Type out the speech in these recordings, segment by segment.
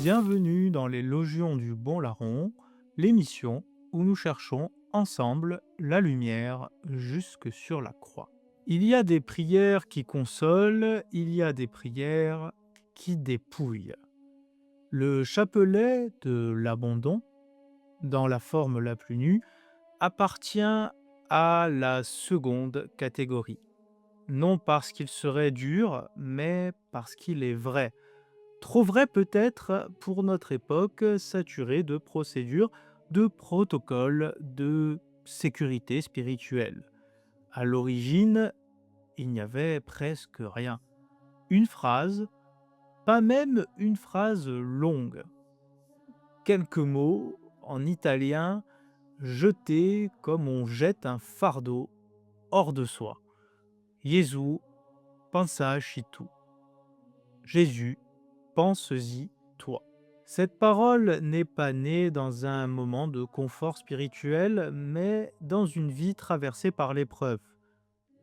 Bienvenue dans les Logions du Bon Larron, l'émission où nous cherchons ensemble la lumière jusque sur la croix. Il y a des prières qui consolent, il y a des prières qui dépouillent. Le chapelet de l'abandon, dans la forme la plus nue, appartient à la seconde catégorie. Non parce qu'il serait dur, mais parce qu'il est vrai. Trop vrai peut-être pour notre époque saturée de procédures, de protocoles, de sécurité spirituelle. À l'origine, il n'y avait presque rien. Une phrase, pas même une phrase longue. Quelques mots en italien jetés comme on jette un fardeau hors de soi. Jésus, pensaci tu. Jésus, penses-y, toi. Cette parole n'est pas née dans un moment de confort spirituel, mais dans une vie traversée par l'épreuve.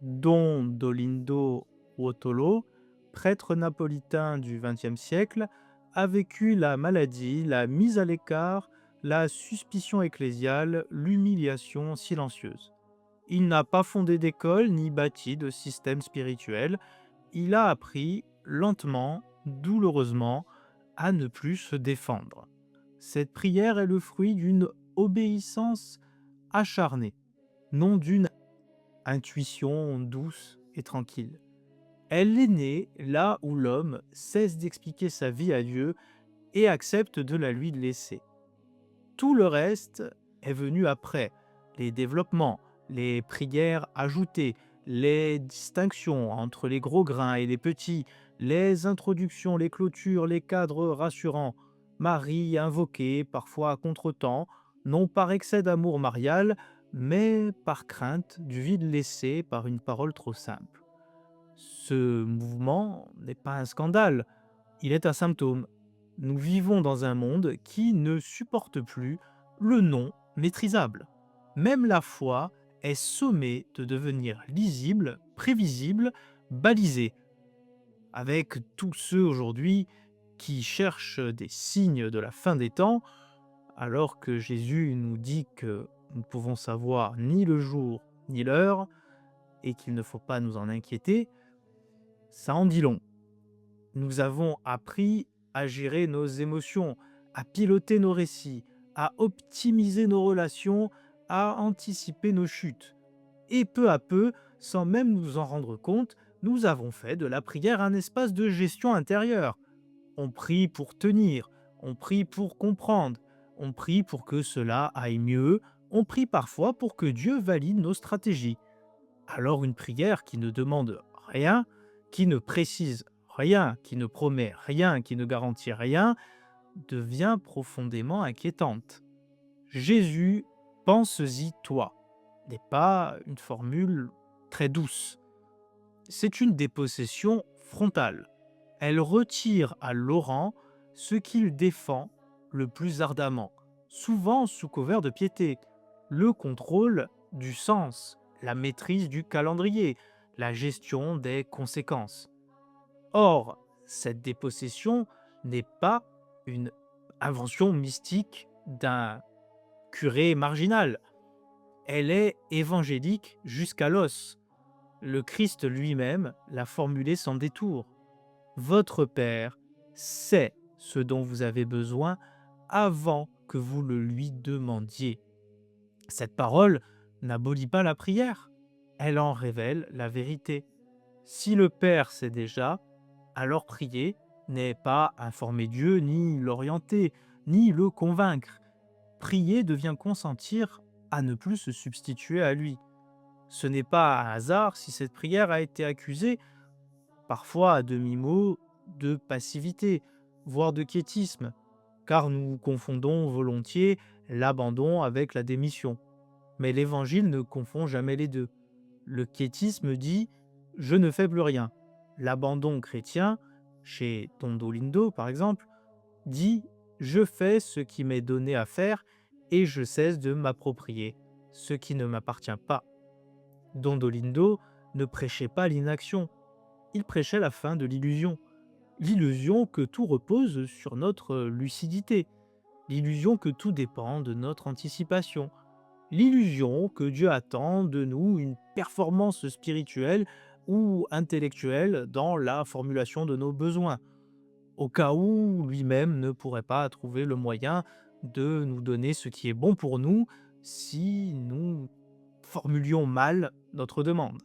Don Dolindo Ruotolo, prêtre napolitain du XXe siècle, a vécu la maladie, la mise à l'écart, la suspicion ecclésiale, l'humiliation silencieuse. Il n'a pas fondé d'école ni bâti de système spirituel, il a appris lentement, douloureusement, à ne plus se défendre. Cette prière est le fruit d'une obéissance acharnée, non d'une intuition douce et tranquille. Elle est née là où l'homme cesse d'expliquer sa vie à Dieu et accepte de la lui laisser. Tout le reste est venu après, les développements, les prières ajoutées, les distinctions entre les gros grains et les petits, les introductions, les clôtures, les cadres rassurants. Marie invoquée, parfois à contretemps, non par excès d'amour marial, mais par crainte du vide laissé par une parole trop simple. Ce mouvement n'est pas un scandale, il est un symptôme. Nous vivons dans un monde qui ne supporte plus le non maîtrisable. Même la foi est sommée de devenir lisible, prévisible, balisée. Avec tous ceux aujourd'hui qui cherchent des signes de la fin des temps, alors que Jésus nous dit que nous ne pouvons savoir ni le jour ni l'heure et qu'il ne faut pas nous en inquiéter, ça en dit long. Nous avons appris à gérer nos émotions, à piloter nos récits, à optimiser nos relations, à anticiper nos chutes. Et peu à peu, sans même nous en rendre compte, nous avons fait de la prière un espace de gestion intérieure. On prie pour tenir, on prie pour comprendre, on prie pour que cela aille mieux, on prie parfois pour que Dieu valide nos stratégies. Alors une prière qui ne demande rien, qui ne précise rien, qui ne promet rien, qui ne garantit rien, devient profondément inquiétante. Jésus, penses-y toi, n'est pas une formule très douce. C'est une dépossession frontale. Elle retire à Laurent ce qu'il défend le plus ardemment, souvent sous couvert de piété, le contrôle du sens, la maîtrise du calendrier, la gestion des conséquences. Or, cette dépossession n'est pas une invention mystique d'un curé marginal. Elle est évangélique jusqu'à l'os. Le Christ lui-même l'a formulée sans détour. Votre Père sait ce dont vous avez besoin avant que vous le lui demandiez. Cette parole n'abolit pas la prière, elle en révèle la vérité. Si le Père sait déjà, alors prier n'est pas informer Dieu, ni l'orienter, ni le convaincre. Prier devient consentir à ne plus se substituer à lui. Ce n'est pas un hasard si cette prière a été accusée, parfois à demi-mot, de passivité, voire de quiétisme, car nous confondons volontiers l'abandon avec la démission. Mais l'Évangile ne confond jamais les deux. Le quiétisme dit «je ne fais plus rien». L'abandon chrétien, chez Tondolindo par exemple, dit «je fais ce qui m'est donné à faire et je cesse de m'approprier ce qui ne m'appartient pas». Dondolindo ne prêchait pas l'inaction, il prêchait la fin de l'illusion. l'illusion que tout repose sur notre lucidité, l'illusion que tout dépend de notre anticipation, l'illusion que Dieu attend de nous une performance spirituelle ou intellectuelle dans la formulation de nos besoins, au cas où lui-même ne pourrait pas trouver le moyen de nous donner ce qui est bon pour nous si nous formulions mal notre demande.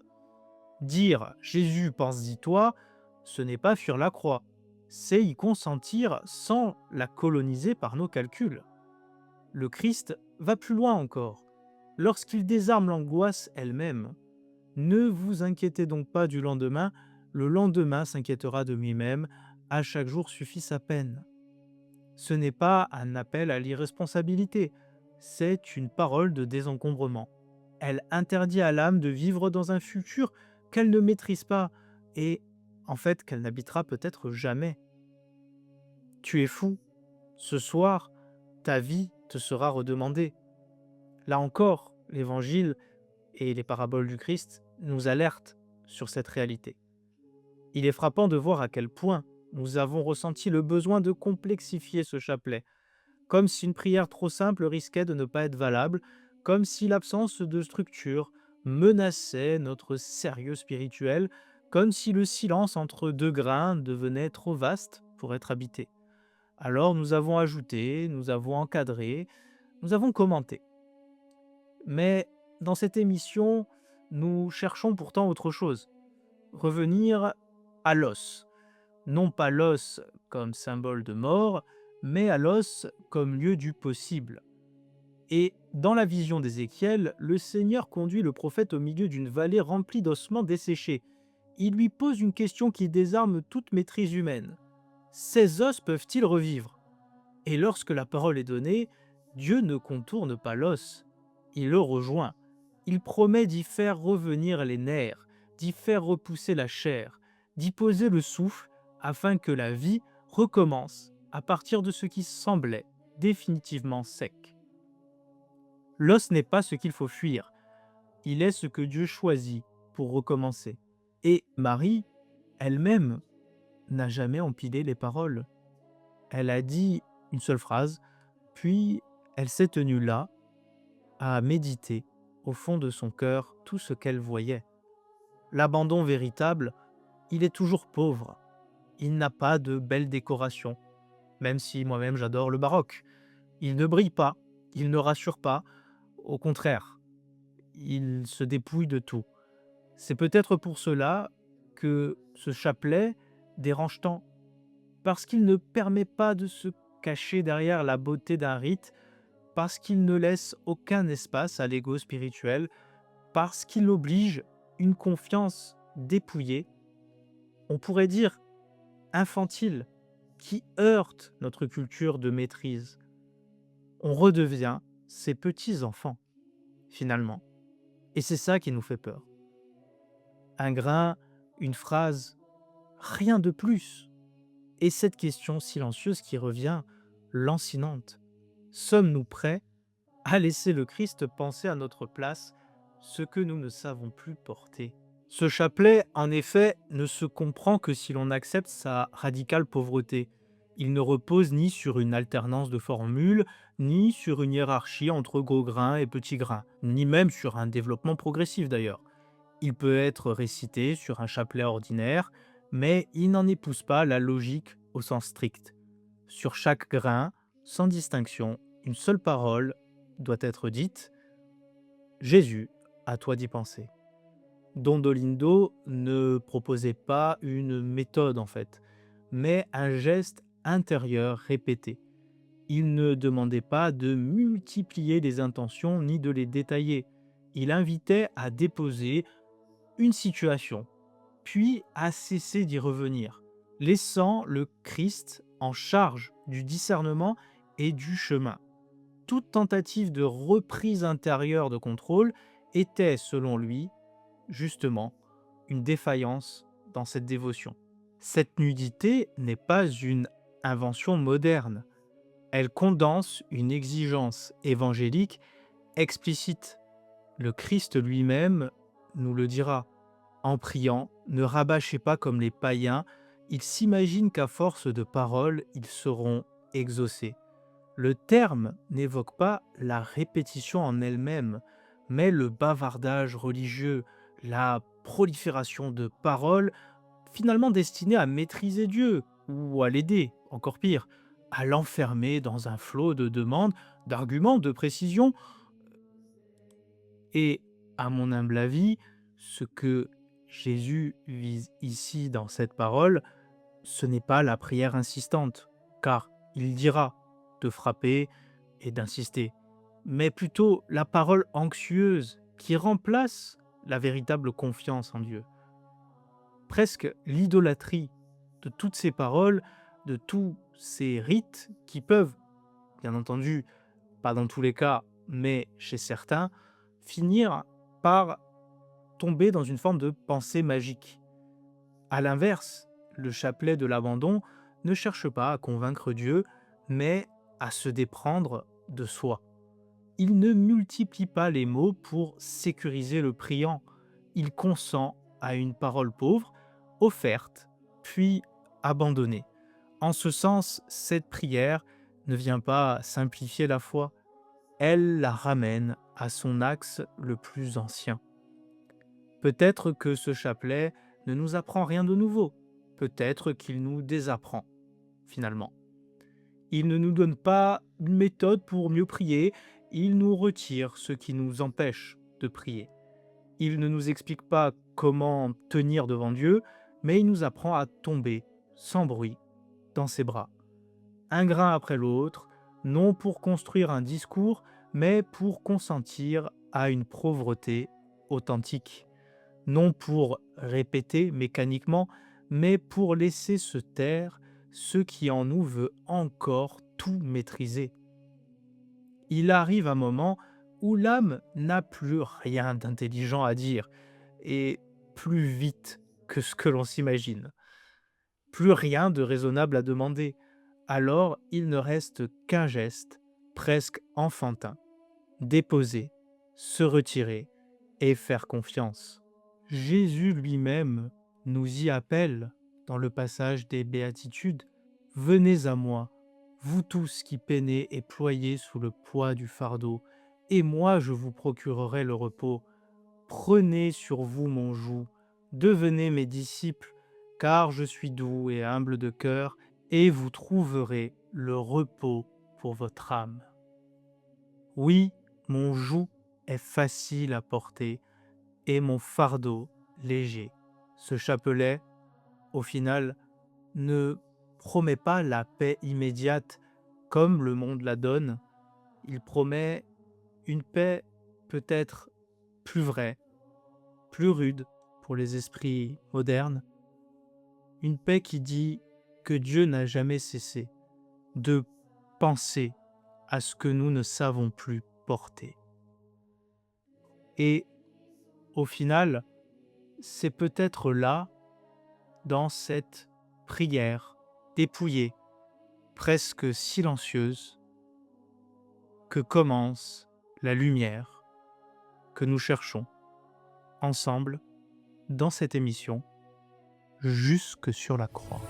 Dire Jésus pense-y toi, ce n'est pas fuir la croix, c'est y consentir sans la coloniser par nos calculs. Le Christ va plus loin encore. Lorsqu'il désarme l'angoisse elle-même, ne vous inquiétez donc pas du lendemain, le lendemain s'inquiétera de lui-même, à chaque jour suffit sa peine. Ce n'est pas un appel à l'irresponsabilité, c'est une parole de désencombrement. Elle interdit à l'âme de vivre dans un futur qu'elle ne maîtrise pas et en fait qu'elle n'habitera peut-être jamais. Tu es fou. Ce soir, ta vie te sera redemandée. Là encore, l'Évangile et les paraboles du Christ nous alertent sur cette réalité. Il est frappant de voir à quel point nous avons ressenti le besoin de complexifier ce chapelet, comme si une prière trop simple risquait de ne pas être valable, comme si l'absence de structure menaçait notre sérieux spirituel, comme si le silence entre deux grains devenait trop vaste pour être habité. Alors nous avons ajouté, nous avons encadré, nous avons commenté. Mais dans cette émission, nous cherchons pourtant autre chose. Revenir à l'os. Non pas l'os comme symbole de mort, mais à l'os comme lieu du possible. Et dans la vision d'Ézéchiel, le Seigneur conduit le prophète au milieu d'une vallée remplie d'ossements desséchés. Il lui pose une question qui désarme toute maîtrise humaine. Ces os peuvent-ils revivre? Et lorsque la parole est donnée, Dieu ne contourne pas l'os, il le rejoint. Il promet d'y faire revenir les nerfs, d'y faire repousser la chair, d'y poser le souffle afin que la vie recommence à partir de ce qui semblait définitivement sec. L'os n'est pas ce qu'il faut fuir, il est ce que Dieu choisit pour recommencer. Et Marie, elle-même, n'a jamais empilé les paroles. Elle a dit une seule phrase, puis elle s'est tenue là, à méditer au fond de son cœur tout ce qu'elle voyait. L'abandon véritable, il est toujours pauvre. Il n'a pas de belle décoration, même si moi-même j'adore le baroque. Il ne brille pas, il ne rassure pas, au contraire, il se dépouille de tout. C'est peut-être pour cela que ce chapelet dérange tant, parce qu'il ne permet pas de se cacher derrière la beauté d'un rite, parce qu'il ne laisse aucun espace à l'ego spirituel, parce qu'il oblige une confiance dépouillée, on pourrait dire infantile, qui heurte notre culture de maîtrise. On redevient ces petits-enfants, finalement. Et c'est ça qui nous fait peur. Un grain, une phrase, rien de plus. Et cette question silencieuse qui revient, lancinante. Sommes-nous prêts à laisser le Christ penser à notre place ce que nous ne savons plus porter? Ce chapelet, en effet, ne se comprend que si l'on accepte sa radicale pauvreté. Il ne repose ni sur une alternance de formules, ni sur une hiérarchie entre gros grains et petits grains, ni même sur un développement progressif d'ailleurs. Il peut être récité sur un chapelet ordinaire, mais il n'en épouse pas la logique au sens strict. Sur chaque grain, sans distinction, une seule parole doit être dite: Jésus, à toi d'y penser. Dondolindo ne proposait pas une méthode en fait, mais un geste intérieur répété. Il ne demandait pas de multiplier les intentions ni de les détailler. Il invitait à déposer une situation, puis à cesser d'y revenir, laissant le Christ en charge du discernement et du chemin. Toute tentative de reprise intérieure de contrôle était, selon lui, justement, une défaillance dans cette dévotion. Cette nudité n'est pas une invention moderne. Elle condense une exigence évangélique explicite. Le Christ lui-même nous le dira. En priant, ne rabâchez pas comme les païens Ils s'imaginent qu'à force de paroles, ils seront exaucés. Le terme n'évoque pas la répétition en elle-même, mais le bavardage religieux, la prolifération de paroles finalement destinées à maîtriser Dieu ou à l'aider, encore pire, à l'enfermer dans un flot de demandes, d'arguments, de précisions. Et à mon humble avis, ce que Jésus vise ici dans cette parole, ce n'est pas la prière insistante, car il dira de frapper et d'insister, mais plutôt la parole anxieuse qui remplace la véritable confiance en Dieu. Presque l'idolâtrie de toutes ces paroles, de tous ces rites qui peuvent, bien entendu, pas dans tous les cas, mais chez certains, finir par tomber dans une forme de pensée magique. À l'inverse, le chapelet de l'abandon ne cherche pas à convaincre Dieu, mais à se déprendre de soi. Il ne multiplie pas les mots pour sécuriser le priant. Il consent à une parole pauvre, offerte, puis abandonnée. En ce sens, cette prière ne vient pas simplifier la foi, elle la ramène à son axe le plus ancien. Peut-être que ce chapelet ne nous apprend rien de nouveau, peut-être qu'il nous désapprend, finalement. Il ne nous donne pas une méthode pour mieux prier, il nous retire ce qui nous empêche de prier. Il ne nous explique pas comment tenir devant Dieu, mais il nous apprend à tomber, sans bruit, dans ses bras, un grain après l'autre, non pour construire un discours, mais pour consentir à une pauvreté authentique, non pour répéter mécaniquement, mais pour laisser se taire ce qui en nous veut encore tout maîtriser. Il arrive un moment où l'âme n'a plus rien d'intelligent à dire, et plus vite que ce que l'on s'imagine, plus rien de raisonnable à demander. Alors il ne reste qu'un geste, presque enfantin, déposer, se retirer et faire confiance. Jésus lui-même nous y appelle dans le passage des Béatitudes. Venez à moi, vous tous qui peinez et ployez sous le poids du fardeau, et moi je vous procurerai le repos. Prenez sur vous mon joug, devenez mes disciples, car je suis doux et humble de cœur, et vous trouverez le repos pour votre âme. Oui, mon joug est facile à porter, et mon fardeau léger. Ce chapelet, au final, ne promet pas la paix immédiate comme le monde la donne. Il promet une paix peut-être plus vraie, plus rude pour les esprits modernes, une paix qui dit que Dieu n'a jamais cessé de penser à ce que nous ne savons plus porter. Et au final, c'est peut-être là, dans cette prière dépouillée, presque silencieuse, que commence la lumière que nous cherchons ensemble dans cette émission jusque sur la croix.